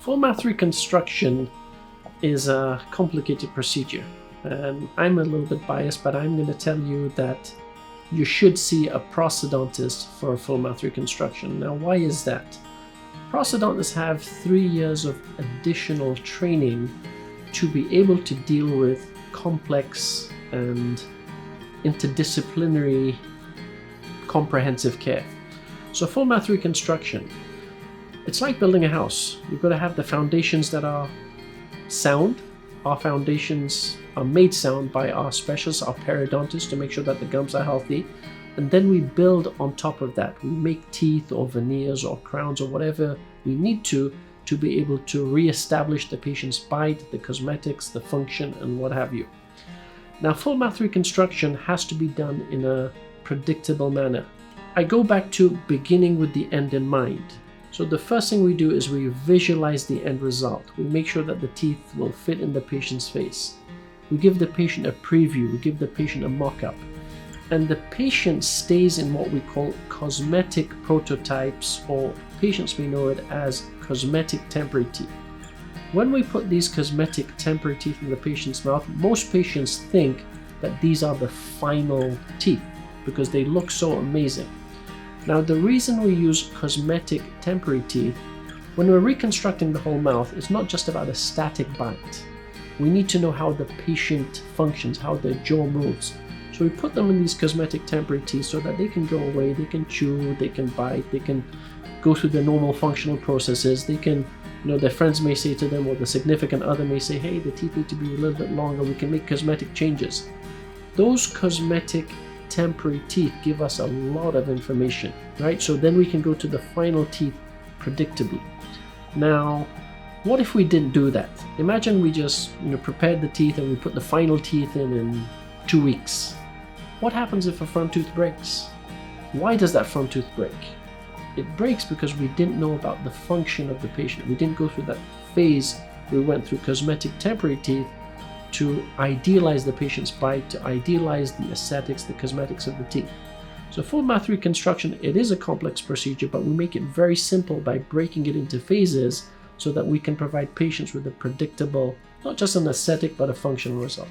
Full mouth reconstruction is a complicated procedure. I'm a little bit biased, but I'm going to tell you that you should see a prosthodontist for a full mouth reconstruction. Now, why is that? Prosthodontists have 3 years of additional training to be able to deal with complex and interdisciplinary comprehensive care. So full mouth reconstruction, it's like building a house. You've got to have the foundations that are sound. Our foundations are made sound by our specialists, our periodontists, to make sure that the gums are healthy. And then we build on top of that. We make teeth or veneers or crowns or whatever we need to be able to re-establish the patient's bite, the cosmetics, the function, and what have you. Now, full mouth reconstruction has to be done in a predictable manner. I go back to beginning with the end in mind. So the first thing we do is we visualize the end result. We make sure that the teeth will fit in the patient's face. We give the patient a preview. We give the patient a mock-up. And the patient stays in what we call cosmetic prototypes, or patients may know it as cosmetic temporary teeth. When we put these cosmetic temporary teeth in the patient's mouth, most patients think that these are the final teeth because they look so amazing. Now, the reason we use cosmetic temporary teeth, when we're reconstructing the whole mouth, it's not just about a static bite. We need to know how the patient functions, how their jaw moves. So we put them in these cosmetic temporary teeth so that they can go away, they can chew, they can bite, they can go through the normal functional processes. They can, their friends may say to them, or the significant other may say, hey, the teeth need to be a little bit longer, we can make cosmetic changes. Those cosmetic temporary teeth give us a lot of information, right? So then we can go to the final teeth predictably. Now, what if we didn't do that? Imagine we just prepared the teeth and we put the final teeth in 2 weeks. What happens if a front tooth breaks? Why does that front tooth break? It breaks because we didn't know about the function of the patient. We didn't go through that phase. We went through cosmetic temporary teeth to idealize the patient's bite, to idealize the aesthetics, the cosmetics of the teeth. So full mouth reconstruction, it is a complex procedure, but we make it very simple by breaking it into phases so that we can provide patients with a predictable, not just an aesthetic, but a functional result.